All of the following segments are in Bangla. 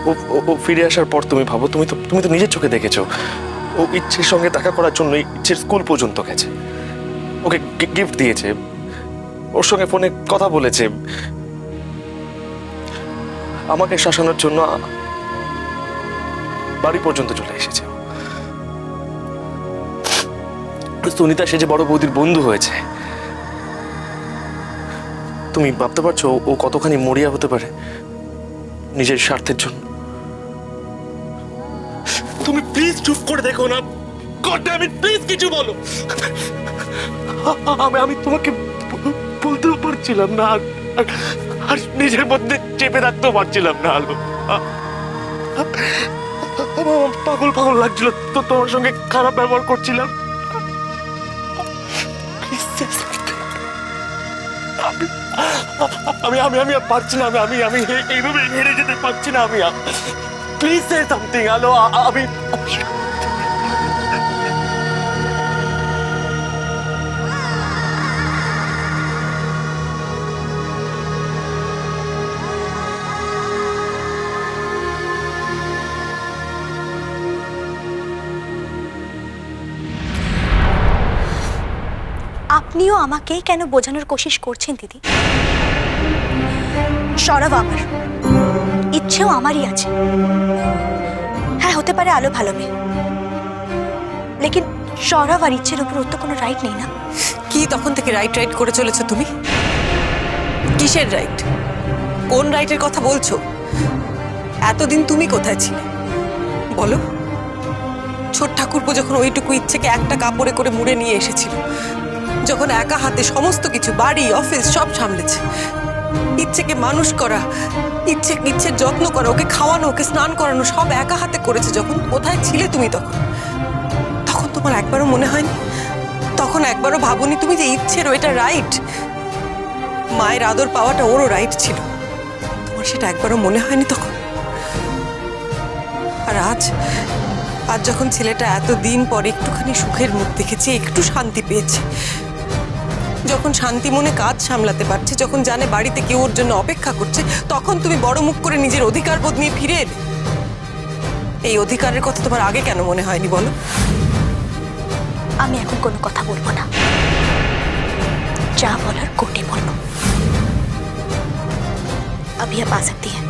ও ও ফিরে আসার পর তুমি ভাবো, তুমি তো নিজের চোখে দেখেছো ও ইচ্ছের সঙ্গে দেখা করার জন্য ইচ্ছের স্কুল পর্যন্ত গেছে, ওকে গিফট দিয়েছে, ওর সঙ্গে ফোনে কথা বলেছে, আমাকে শাসানোর জন্য বাড়ি পর্যন্ত চলে এসেছে। সুনিতা সে যে বড় বৌদির বন্ধু হয়েছে, তুমি ভাবতে পারছো ও কতখানি মরিয়া হতে পারে নিজের স্বার্থের জন্য? তুমি প্লিজ চুপ করে দেখো না, গড ড্যাম ইট, প্লিজ কিছু বলো। আমি তোমাকে বলতেও পারছিলাম না, আর নিজের মধ্যে চেপে রাখতেও পারছিলাম না। আলো, পাগল পাগল লাগছিল তো, তোমার সঙ্গে খারাপ ব্যবহার করছিলাম। আমি আমি আমি আর পারছি না, আমি আমি এইভাবে হেরে যেতে পারছি না। আমি প্লিজ সে সামথিং। আলো, আমি আপনিও আমাকেই কেন বোঝানোর কোশিশ করছেন দিদি? সৌরভ আমার, ইচ্ছেও আমারই আছে। হ্যাঁ, হতে পারে আলো ভালো মেয়ে, লেকিন সৌরভ আর ইচ্ছের উপর ওর তো কোনো রাইট নেই না। কি তখন থেকে রাইট রাইট করে চলেছো তুমি? কিসের রাইট? কোন রাইটের কথা বলছো? এতদিন তুমি কোথায় ছিলে বলো? ছোট ঠাকুরপো যখন ওইটুকু ইচ্ছেকে একটা কাপড়ে করে মুড়ে নিয়ে এসেছিল, যখন একা হাতে সমস্ত কিছু বাড়ি অফিস সব সামলেছে, ইচ্ছেকে মানুষ করা, ইচ্ছের যত্ন করা, ওকে খাওয়ানো, ওকে স্নান করানো সব একা হাতে করেছে, যখন কোথায় ছিলে তুমি তখন তোমার একবারও মনে হয়নি? তখন একবারও ভাবনি তুমি যে ইচ্ছের ওইটা রাইট? মায়ের আদর পাওয়াটা ওরও রাইট ছিল, তোমার সেটা একবারও মনে হয়নি তখন? আর আজ যখন ছেলেটা এতদিন পর একটুখানি সুখের মুখ দেখেছে, একটু শান্তি পেয়েছে, যখন শান্তি মনে কাজ সামলাতে পারছে, যখন জানে বাড়িতে কেউ ওর জন্য অপেক্ষা করছে, তখন তুমি বড় মুখ করে নিজের অধিকার বোধ নিয়ে ফিরে এলে। এই অধিকারের কথা তোমার আগে কেন মনে হয়নি বলো? আমি এখন কোনো কথা বলবো না, যা বলার কোর্টে বলবো। अभी आप आ सकती हैं।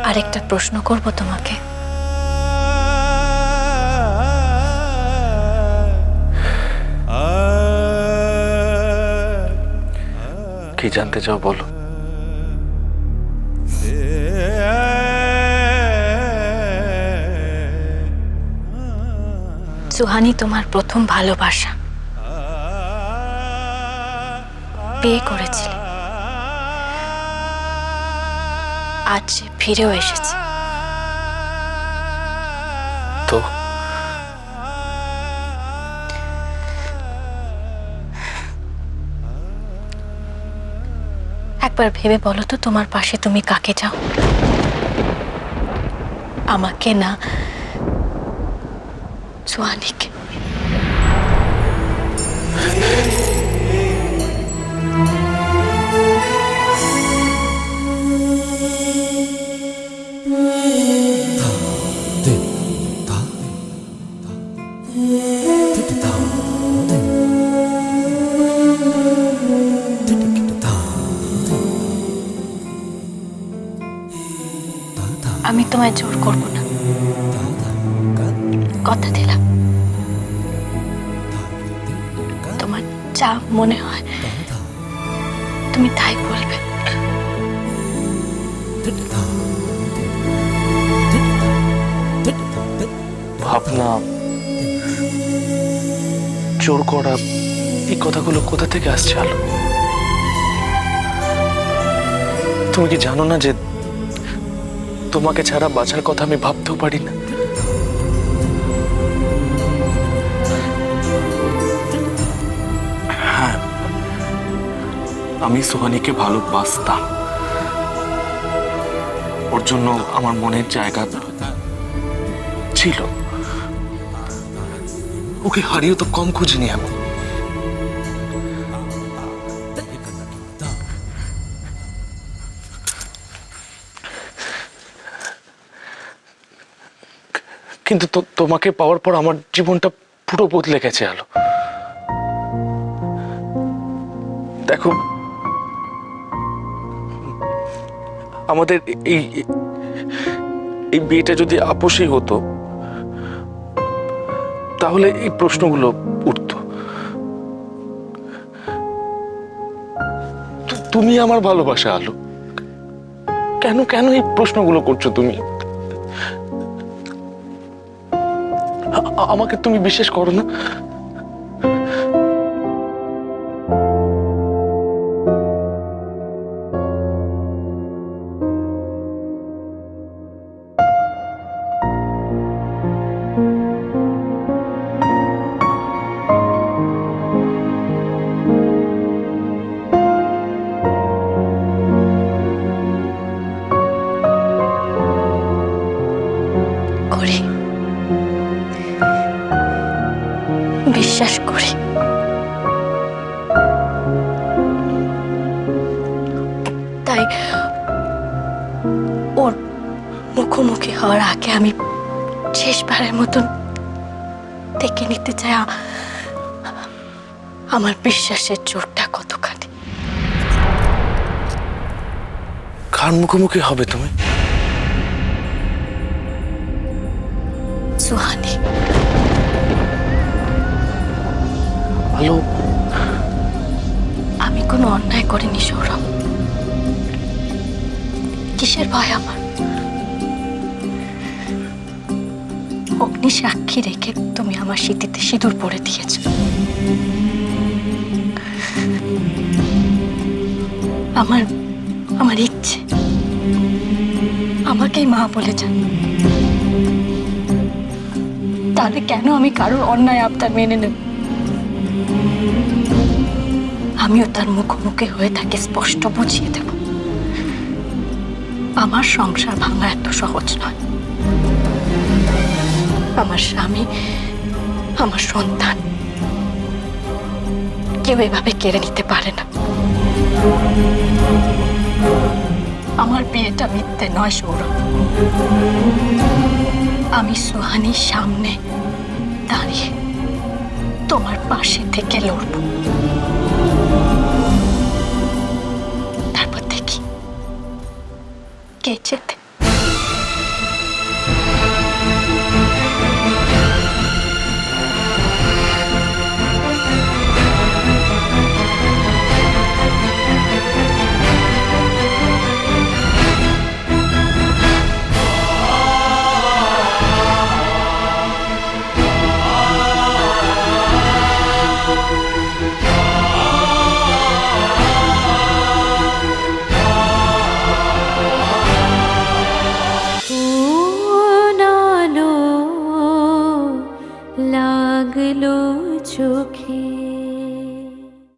আরেকটা প্রশ্ন করব তোমাকে। কি জানতে চাও বলো। সুহানি তোমার প্রথম ভালোবাসা, বিয়ে করেছিলে, আজ সে ফিরেও এসেছে। তো একবার ভেবে বলো তো, তোমার পাশে তুমি কাকে চাও? আমাকে না সুহানিকে? আমি তোমায় জোর করব না, কথা দিলাম। তোমার যা মনে হয় তুমি তাই বলবে। ভাবনা, জোর করা, এই কথাগুলো কোথা থেকে আসছে আলো? তুমি কি জানো না যে তোমাকে ছাড়া বাঁচার কথা আমি ভাবতেও পারি না? হ্যাঁ, আমি সোহানীকে ভালোবাসতাম। ওর জন্য আমার মনের জায়গা ছিল। ওকে হারিয়ে তো কম খুঁজিনি আমি। কিন্তু তোমাকে পাওয়ার পর আমার জীবনটা পুরো বদলে গেছে আলো। দেখো, আমাদের এই এই বিয়েটা যদি আপোষী হতো তাহলে এই প্রশ্নগুলো উঠতো। তুমি আমার ভালোবাসা আলো, কেন কেন এই প্রশ্নগুলো করছো তুমি? আমাকে তুমি বিশ্বাস করো না? করি, বিশ্বাস করি। তাই ওর মুখোমুখি হওয়ার আগে আমি শেষবারের মতন দেখে নিতে চাই আমার বিশ্বাসের জোরটা কতখানি। কার মুখোমুখি হবে তুমি? সুহানি। আলো, আমি কোনো অন্যায় করিনি সৌরভ। কিসের ভয় আমার? অগ্নি সাক্ষী রেখে তুমি আমার স্মৃতিতে সিঁদুর পরে দিয়েছ। আমার আমার ইচ্ছে আমাকেই মা বলে যান। তাহলে কেন আমি কারোর অন্যায় আবদার মেনে নেব? আমিও তার মুখোমুখি হয়ে তাকে স্পষ্ট বুঝিয়ে দেব আমার সংসার ভাঙা এত সহজ নয়। আমার স্বামী, আমার সন্তান কেউ এভাবে কেড়ে নিতে পারে না। আমার বিয়েটা মিথ্যে নয় সৌরভ। আমি সুহানির সামনে দাঁড়িয়ে তোমার পাশে থেকে লড়ব। তারপর দেখি কে যেতে।